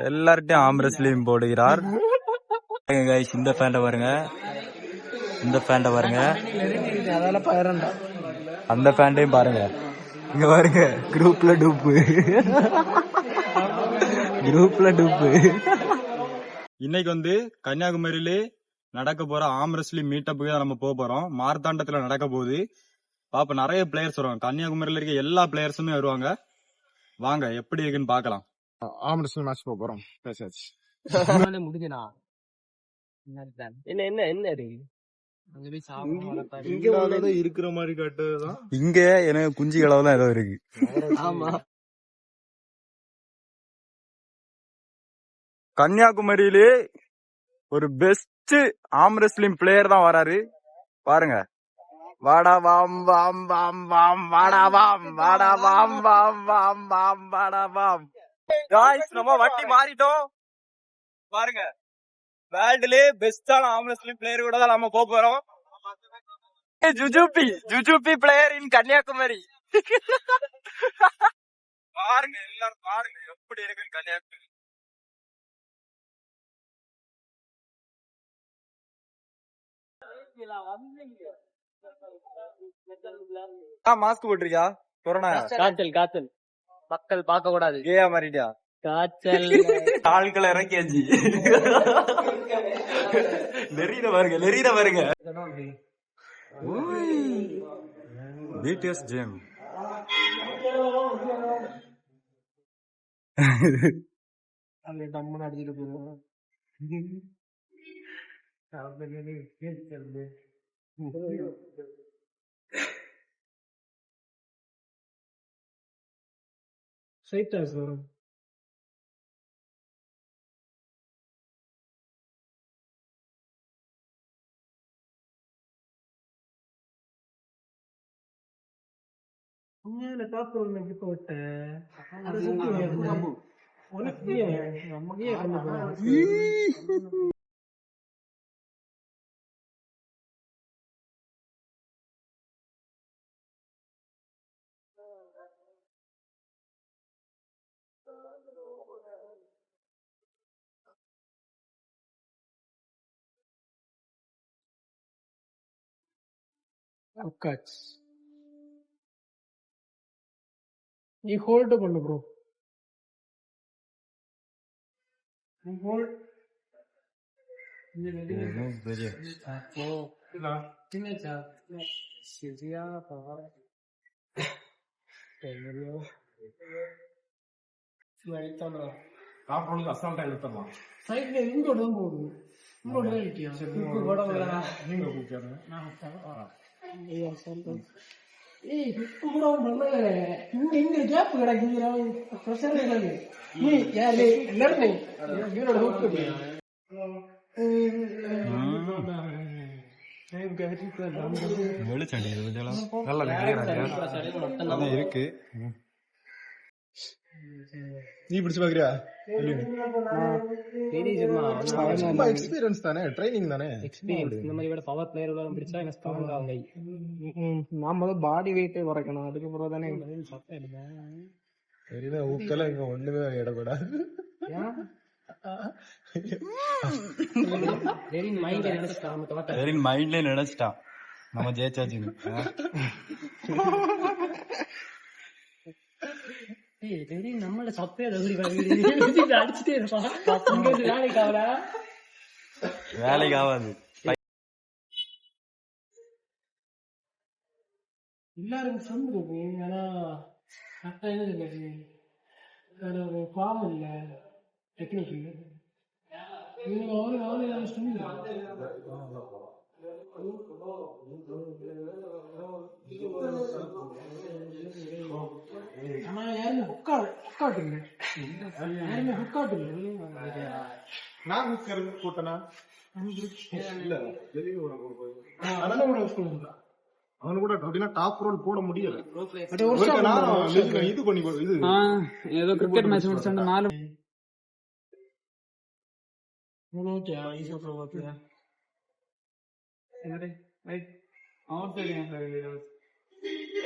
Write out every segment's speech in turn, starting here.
எல்லார்ட்டையும் ஆம் ரெஸ்லிங் போடுகிறார். இந்த ஃபேண்ட பாருங்க, இந்த ஃபேண்ட பாருங்க, அந்த ஃபேண்டையும் பாருங்க. இங்க பாருங்க, குரூப்ல டூப்பு, குரூப்ல டூப்பு. இன்னைக்கு வந்து கன்னியாகுமரியிலே நடக்க போற ஆம் ரெஸ்லிங் மீட்டப்புக்கு தான் நம்ம போக போறோம். மார்த்தாண்டத்துல நடக்க போகுது. பாப்ப நிறைய பிளேயர்ஸ் வருவாங்க. கன்னியாகுமரியில இருக்க எல்லா பிளேயர்ஸுமே வருவாங்க. வாங்க எப்படி இருக்குன்னு பாக்கலாம். ஆம் ரெஸ்லிங் மேட்ச் போக போறோம். பேசாச்சு முடிஞ்சனா என்ன என்ன என்ன இங்க இருக்கிற மாதிரி காட்டுதான். இங்க எனக்கு குஞ்சு அளவு தான் ஏதோ இருக்கு. ஆமா, கன்னியாகுமரியிலே ஒரு பெஸ்ட் ஆம் ரெஸ்லிங் பிளேயர் தான் வராரு. பாருங்க. வாடா வாம் வாம் வாம் வாம் வாடா வாம் வாடா வாம் வாம் வாம் வாம் வாடா வாம். காய்ஸ், நம்ம வட்டி மாறிட்டோம். பாருங்க, வேர்ல்டுலே பெஸ்டான ஆம் ரெஸ்லிங் பிளேயர் கூட தான் நம்ம போக போறோம். ஜுஜுபி பிளேயர் இன் கன்னியாகுமரி. பாருங்க, எல்லாரும் பாருங்க எப்படி இருக்கு கன்னியாகுமரி. மாஸ்க் போட்டிருக்கியா? கொரோனா காய்ச்சல் மக்கள் பார்க்க கூடாது. ஏயா மாறிட்டியா? காய்ச்சல் ஆட்களை இறக்கியாச்சு. நெறியில பாருங்க. பிடிஎஸ் ஜேம் டம்முன்னு அடிச்சுட்டு போவோம். வரும் டாப் போட்ட நீ ஹோல்ட் பண்ணு ப்ரோ. சரியா அசால்ட்டா இழுத்தலாம். சைட்ல இங்கோட போகுது. இங்கோட இருக்கியா? நீங்க கூப்பிட்டு ஏய் இப்ப கூட இங்க கேப் கிடைக்குது. பிரச்சனை இல்லை. நீ யாரு எல்லாரும் இவரோட ஹோப் இருக்கு. நீ பிடிச்சு பாக்குறியா? எக்ஸ்பீரியன்ஸ் தானே, ட்ரைனிங் தானே. இந்த மாதிரி விட பவர் பிளேயர் பிடிச்சா எனக்கு ஸ்ட்ராங் ஆகுங்க. நாம பாடி வெயிட்டே குறைக்கணும். அதுக்கப்புறம் தானே சரிதான். ஊக்கல இங்க ஒண்ணுமே இடக்கூடாது. மைண்ட்ல நினைச்சிட்டான் நம்ம ஜெயிச்சாச்சு. நம்மள சப்பே அடிச்சுட்டே இருப்பான். வேலைக்கு ஆகாது. எல்லாருக்கும் சொல்லுது. ஆனா ஃபார்ம் இல்ல, டெக்னிக் இல்ல. ஆனா யாருமே ஹுக்காட் இல்ல. யாருமே ஹுக்காட் இல்ல. நான் கூட்டனா இல்ல. அவனு கூட அப்படின்னா டாப் ரோல் போட முடியல. இது பண்ணி இது ஏதோ கிரிக்கெட் மேட்ச் முடிச்சாங்க. 4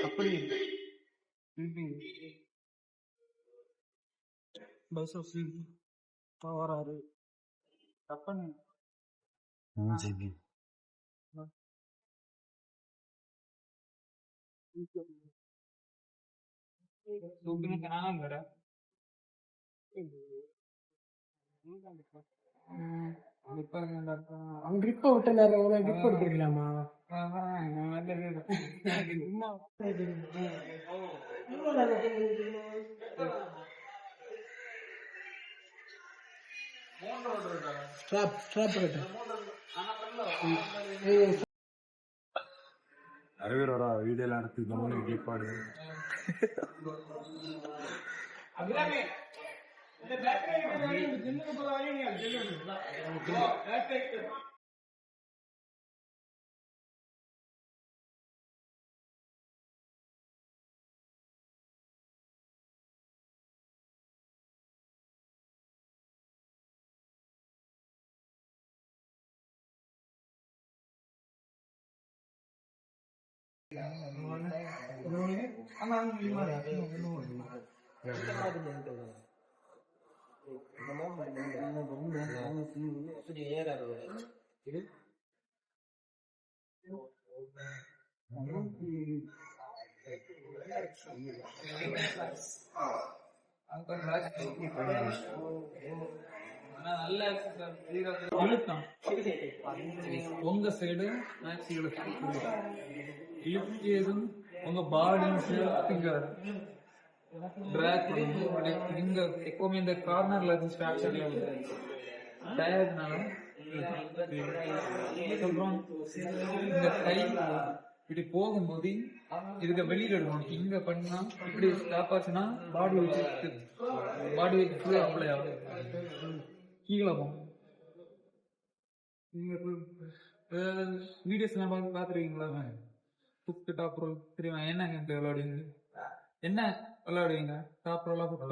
அப்படி பஸ் வராரு தப்பண்ணு அவன் கிரிப்ப விட்ட நேரம் கிரிப் எடுத்துக்கலாமா நிறைய பேர் வரா வீடியோ எல்லாம் எடுத்து கம்மனு கீப்பாடு உங்க சைடு உங்க பாடி இங்க எப்பவுமே இந்த கார்னர்ல இருந்து ஸ்ட்ராக்சர்ல டயர்ட்னால சொல்றோம் இந்த கை இப்படி போகும்போது இதுக்கு வெளியில எடுக்கணும். இங்க பண்ணா இப்படி ஸ்டாப் ஆச்சுன்னா பாடி வெயிட் ஃபுல்லா அப்ளை ஆகும். கீழே போகும். நீங்க வீடியோஸ் எல்லாம் பாத்துருக்கீங்களா? புக் டாப் ரோல் தெரியுமா? என்ன கேம் விளையாடுவீங்க? என்ன விளையாடுவீங்க? டாப் ரோலா புக்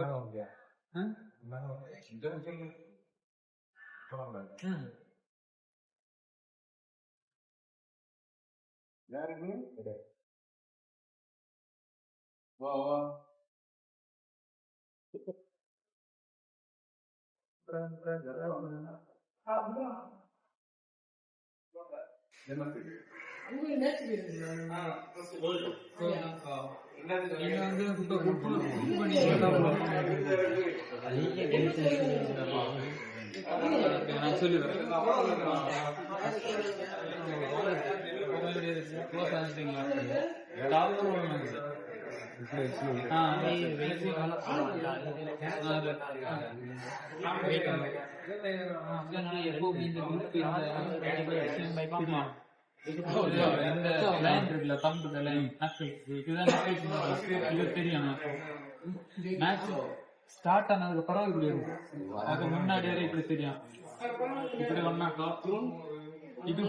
ஸ்டார்ட் ஆனதுக்கு பிறகு இப்படி இருக்கும். அது முன்னாடி வரை இப்படி தெரியும். இப்படி ஒன்னாக்கா இது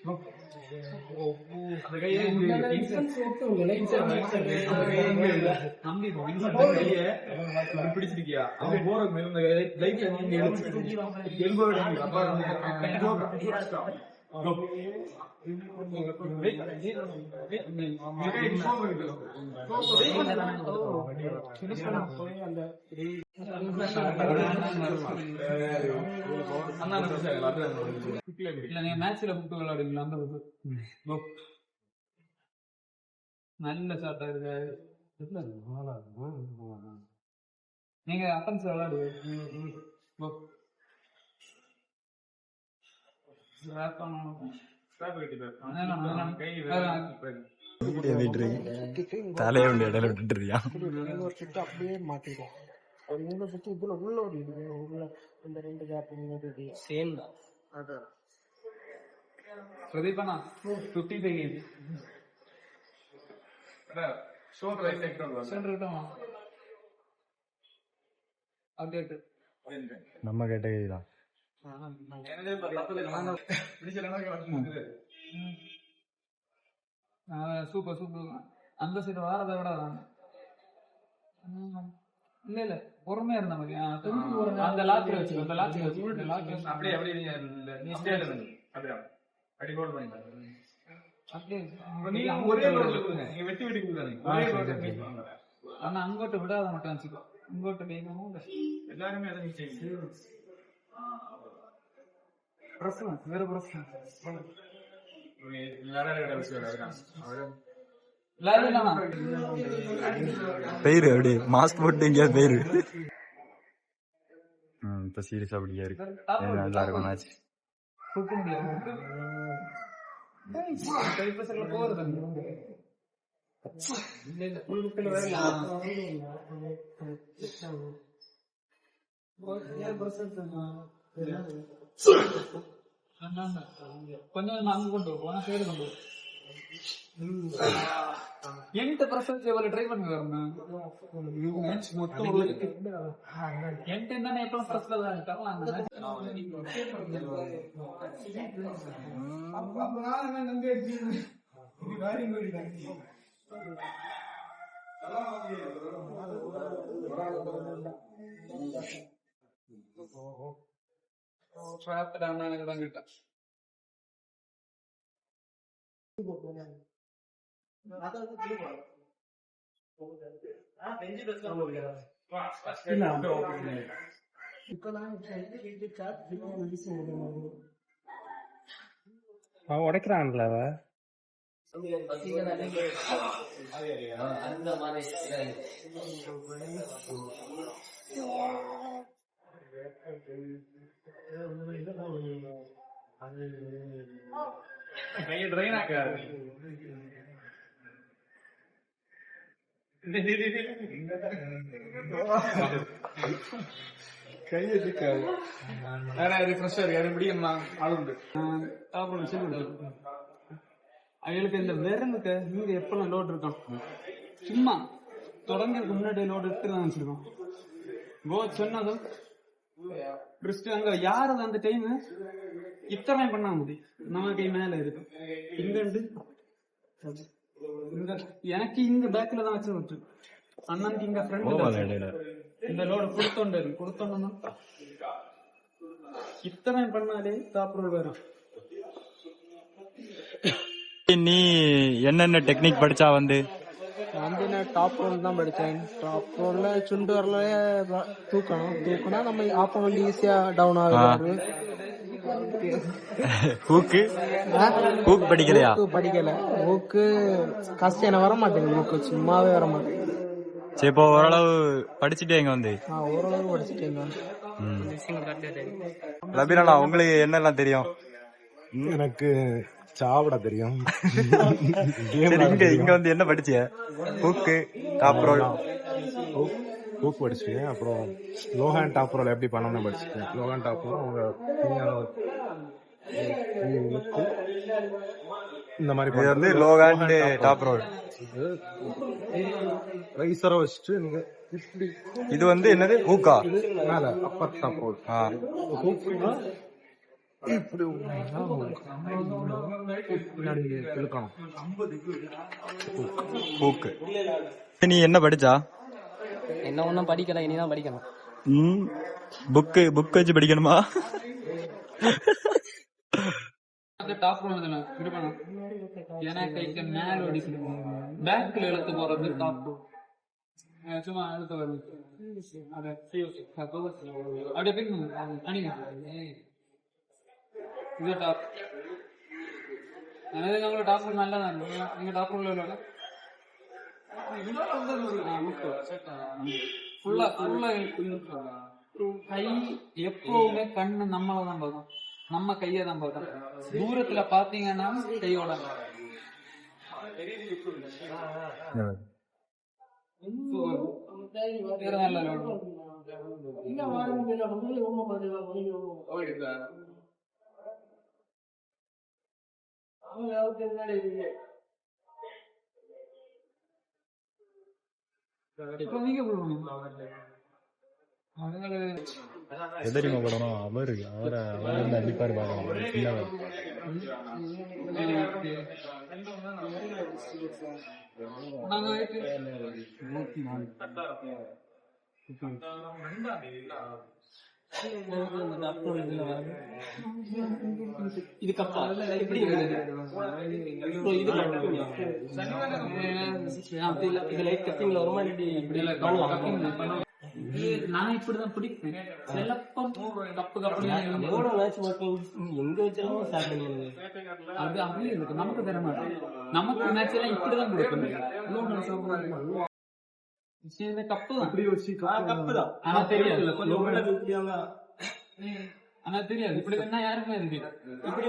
அந்த கையை நம்பி கையை பிடிச்சிருக்கியா அவன் போற லைட்ல நீங்க எல்போ இல்ல நீங்க மேட்ச்ல புக்கு விளையாடுவீங்களா அந்த புக்கு நல்ல ஷாட்டா இருக்கு நீங்க அட்டன்ஸ் விளையாடுவீங்க தலையை உண்டு இடையில விட்டுறியா ஒரு சுட்டு அப்படியே மாட்டிடும் ஒரு மூணு சுட்டு இதுல உள்ள ஓடிடுது உள்ள இந்த ரெண்டு கேப் சேம் தான் அதான் பிரதீபண்ணா 55 கேம் நம்ம கேட்டகரி தான் சூப்பர் சூப்பர் அந்த சைடு வாரதை விட இல்ல இல்ல பொறுமையா இருந்த மாதிரி அந்த லாக்கில வச்சு அந்த லாக்கில வச்சு அப்படியே அப்படியே ஆனா அங்கோட்டு விடாத மட்டும் வச்சுக்கோ இங்கோட்டு எல்லாருமே வேற பேரு அப்படி மாஸ்க் போட்டு எங்கேயாவது பேரு இப்ப சீரியஸா அப்படியா இருக்கு நல்லா இருக்கும் மேட்ச் கொஞ்சம் அங்க கொண்டு போன சைடு கொண்டு என்கிட்ட பிரசன்ஸ் எவ்வளவு ட்ரை பண்ணி வரணும் மொத்தம் என்கிட்ட என்ன எப்பவும் பிரஸ்ல தான் தரலாம் கிட்ட அவன் உடைக்கிறான்ல கையை ட்ரெயின் ஆக்காது கையை சிக்காது முடியும் ஆளுண்டு அவங்களுக்கு இந்த விரலுக்கு நீங்க எப்பெல்லாம் லோடு இருக்கான் சும்மா தொடங்கிறதுக்கு முன்னாடி லோடு எடுத்து தான் வச்சிருக்கோம் கோச் சொன்னதும் அங்க யாரு அந்த டைம் இத்தனை பண்ண முடியும் நம்ம கை மேல இருக்கு இங்க எனக்கு இங்க பேக்ல தான் வச்சு விட்டு அண்ணனுக்கு இங்க ஃப்ரெண்ட் இந்த லோடு கொடுத்தோன்னா இத்தனை பண்ணாலே டாப் ரோல் வரும். நீ என்னென்ன டெக்னிக் படிச்சா வந்து நான் டாப் ரோல் தான் படித்தேன். டாப் ரோல்ல சுண்டு வரல தூக்கினா நம்ம ஆப்போனன்ட் ஈஸியா டவுன் ஆகுறாரு. ஹூக்கு படிக்கலையா? படிக்கல. ஹூக்கு கஷ்டம் வர மாட்டேங்குது. ஹூக்கு சும்மாவே வர மாட்டேங்குது. சரி, இப்போ ஓரளவு படிச்சுட்டேங்க வந்து ஓரளவு படிச்சுட்டேங்க. ரபிரானா, உங்களுக்கு என்னெல்லாம் தெரியும்? எனக்கு சாவட தெரியும். இங்க வந்து என்ன படிச்சிய? Hook, top roll. ஹூக் படிச்சுட்டேன். அப்புறம் லோ ஹேண்ட் டாப் ரோல் எப்படி பண்ணணும்னு படிச்சுட்டேன். லோ ஹேண்ட் டாப் ரோல் அவங்க இந்த மாதிரி வந்து லோ ஹேண்ட் டாப் ரோல் ரைசரை வச்சுட்டு நீங்க இப்படி. இது வந்து என்னது? ஹூக்கா? மேல அப்பர் டாப் ரோல். ஹூக்னா இப்படி பின்னாடி இழுக்கணும். ஓகே. நீ என்ன படிச்சா? என்ன ஒன்றும் படிக்கல, இனிதான் படிக்கணும். புக் வச்சு படிக்கணுமா? டாப் இருக்கணும். ஏன்னா கைக்கு மேல அடிக்கணும், பேக்ல இழுத்து போறது டாப். சும்மா அழுத்த வருது அப்படியே பிடிக்கணும். இது டாப். நம்மளோட டாப் நல்லா தான் இருக்கும். நீங்க டாப் உள்ள ஃபுல்லா கை எப்பவுமே கண்ணு நம்மளதான் பார்க்கும், நம்ம கையை தான் பார்க்கும். தூரத்துல பாத்தீங்கன்னா கையோட இப்ப நீங்க எதிரிமா படணும். அவரை அடிப்பாரு பாக்கலாம். சின்னவர் இது கப்பா எப்படி இது லைட் கப்பிங்ல வருமா? இப்படி நான் இப்படிதான் பிடிப்பேன். கப்பு கப்பு எங்க வச்சாலும் ஸ்டார்ட் பண்ணிடுது. அது அப்படியே இருக்கு, நமக்கு தர மாட்டேன். நமக்கு மேட்ச் எல்லாம் இப்படிதான் கொடுக்கணும். கப்பு தான், ஆனா தெரியாது. ஆனா தெரியாது இப்படி வேணா யாருமே இருக்கு, இப்படி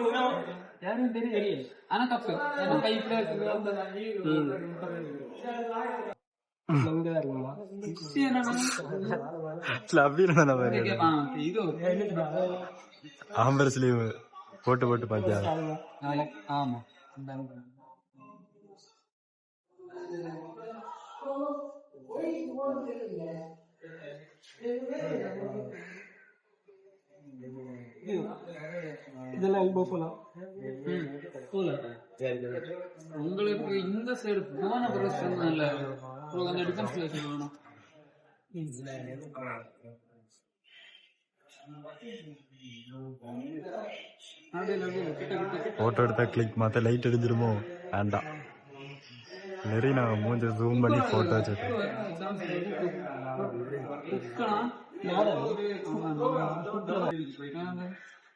யாரும் தெரியாது. ஆனா கப்பு கை இப்படி ஆம்பர்ஸ்லீவ் போட்டு போட்டு பாத்தியா? ஆமா. இதெல்லாம் போகலாம். உங்களுக்கு இந்த சைடு போன பிரச்சனை இல்ல, உங்களுக்கு டிஃபென்ஸ்ல வேணும். போட்டோ எடுத்தா கிளிக் மாத்த லைட் எரிஞ்சிருமோ? வேண்டாம், நிறைய நான் மூஞ்ச ஜூம் பண்ணி போட்டோ வச்சுட்டேன்.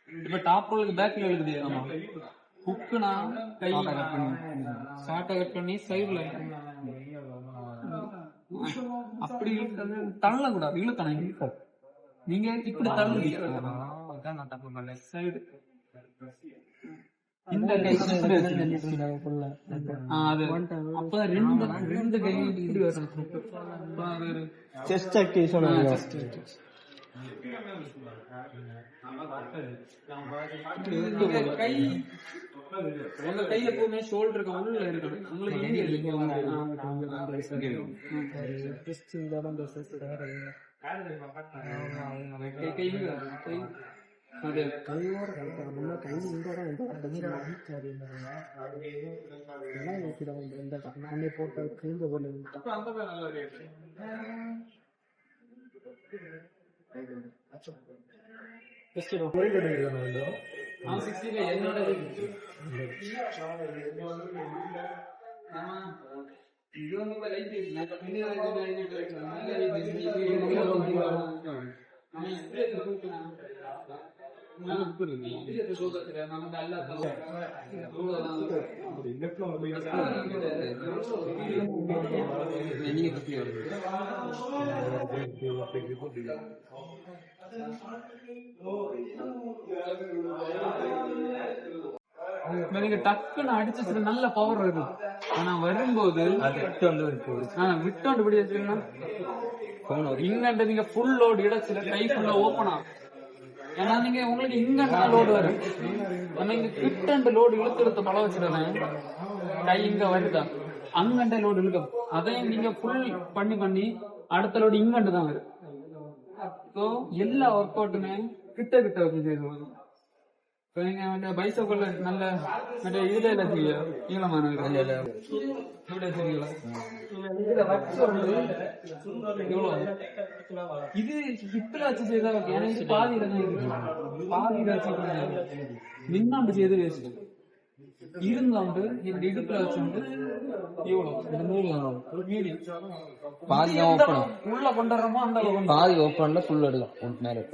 இப்ப டாப் ரோலுக்கு பேக்ல எழுதுது. ஆமா, ஹுக்குனா கை ஷார்ட்டா கட் பண்ணி சைடுல அப்படி தள்ள கூடாது, இழுக்கணும். நீங்க இப்படி தள்ளு சைடு. இந்த கை அப்பதான் ரெண்டு கை இப்படி வரணும். செஸ்ட் ஆக்டிவேஷன் கை உங்க கை எப்பவுமே ஷோல்டருக்கு உள்ள இருக்கணும். உங்களுக்கு என்னோட இது வந்து லைட் நீங்க டக்குன்னு அடிச்சு நல்ல பவர் வருது. ஆனா வரும்போது விட்டு பிடி வச்சுன்னா இங்கண்ட நீங்க ஃபுல் லோடு இடத்துல கை ஃபுல்லா ஓப்பன் ஆகும். ஏன்னா நீங்க உங்களுக்கு இங்கண்ட லோடு வரும். நம்ம இங்க கிட்ட லோடு இழுத்து பழ வச்சிருந்தேன், கை இங்க வருதா அங்கண்ட லோடு இழுக்கும். அதையும் நீங்க ஃபுல் பண்ணி அடுத்த லோடு இங்கண்டு தான் வரும். ஸோ எல்லா ஒர்க் அவுட்டுமே கிட்ட வச்சு செய்வோம். இப்ப நீங்க வந்து பைசோக்குள்ள நல்ல மற்ற இதுல எல்லாம் செய்ய நீளமான இப்படி செய்யலாம். இதுல வச்சு வந்து எவ்வளவு இது ஹிப்ல வச்சு செய்தா ஓகே. ஏன்னா இது பாதியில தான் இருக்கு. பாதியில வச்சு நின்னாண்டு செய்து வேஸ்ட். இருந்தாண்டு இந்த இடுப்புல வச்சு வந்து இவ்வளவு நூறு மீடியம் பாதி ஓப்பன் உள்ள கொண்டுறோமோ அந்த அளவுக்கு பாதி ஓப்பன்ல ஃபுல் எடுக்கலாம் மேல.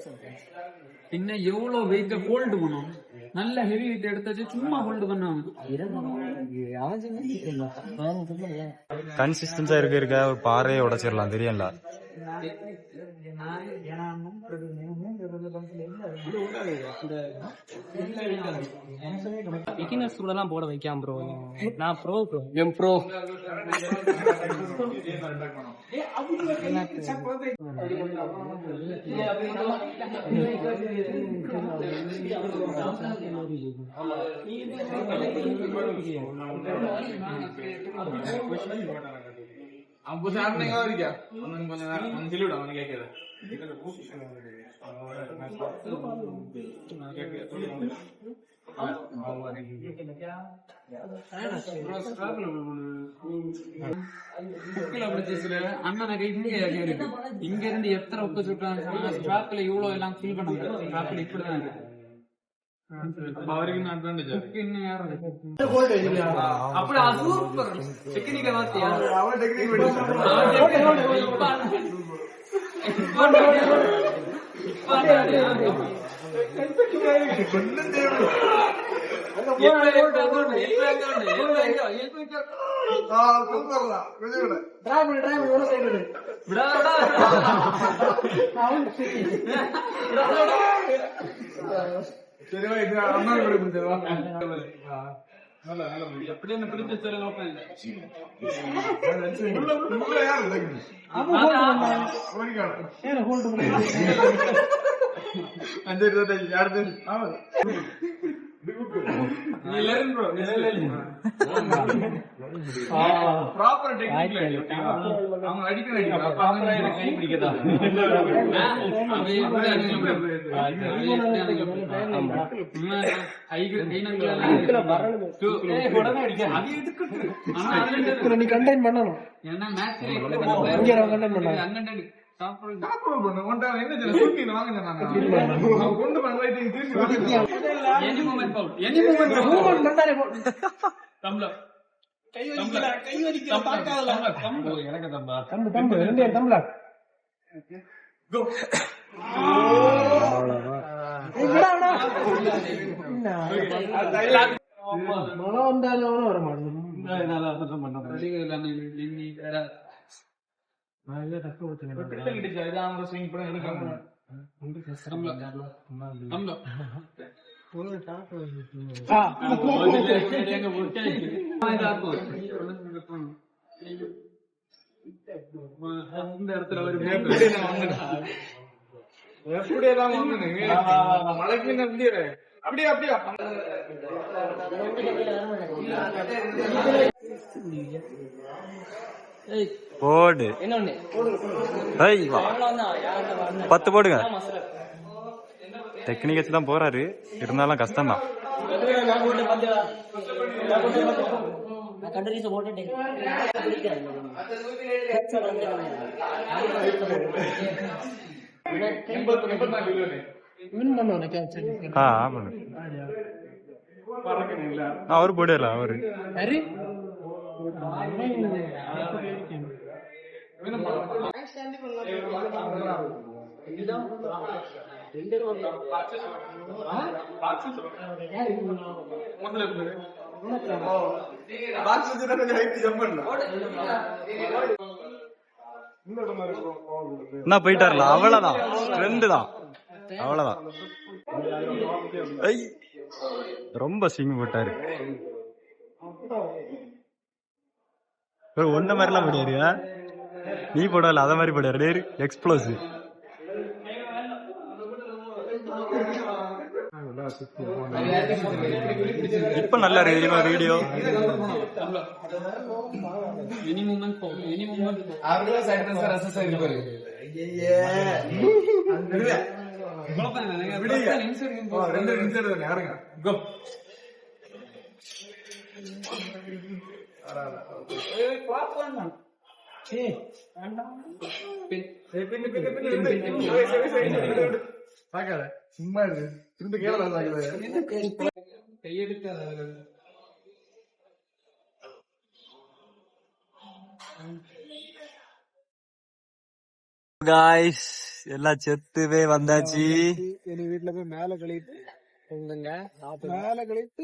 பின்ன எவ்வளவு வெயிட்ட ஹோல்டு பண்ணும். நல்ல ஹெவி வெயிட் எடுத்தாச்சு சும்மா ஹோல்டு பண்ணாங்க. கன்சிஸ்டன்ஸா இருக்க ஒரு பாறையை உடைச்சிடலாம் தெரியல. பிகினர்ஸ் கூட எல்லாம் போட வைக்காம ப்ரோ. நான் ப்ரோ எம் ப்ரோ அண்ணனை கை இருக்கு. இங்க இருந்து எத்தனை உப்பு சுட்டாங்க ஸ்ட்ராப்ல இவ்வளவு எல்லாம் ஃபில் பண்ணாங்க. ஸ்ட்ராப்ல இப்படிதான் இருக்கு. அவருக்கு அட்வான்டேஜ் இன்னும் யாரும் அப்படி சூப்பர் டெக்னிக்கா மாத்தியா அவன் டெக்னிக் ப்ராப்பர் டெக்னிக் அவங்க கை பிடிக்கதா நீ கண்டெயின் பண்ணணும். ஏன்னா வந்தாலும் வர மாட்டேன். இந்த இடத்துல அப்படியே அப்படியே போடு 10 போடுங்க. டெக்னிக் வச்சு தான் போறாரு, இருந்தாலும் கஷ்டம் தான். அவரு போடல அவரு என்ன போயிட்டார்ல, அவ்வளவுதான். ரெண்டு தான், அவ்வளவுதான். ரொம்ப ஸ்விங் போட்டாரு. ஒன்ன மாதிரிலாம் போடியாருயா, நீ போடல அத மாதிரி போடாரு. எக்ஸ்ப்ளோசிவ். இப்ப நல்லா இருக்கு வீடியோ. ரெண்டு நிமிஷம் இறங்க கோ சாக்காத சும்மா இருக்கு திரும்ப கேவலா சாக்காத கையெடுத்து காய்ஸ் எல்லாம் செத்துவே வந்தாச்சு. எங்க வீட்டுல போய் மேல கழிட்டு மேல கழிட்டு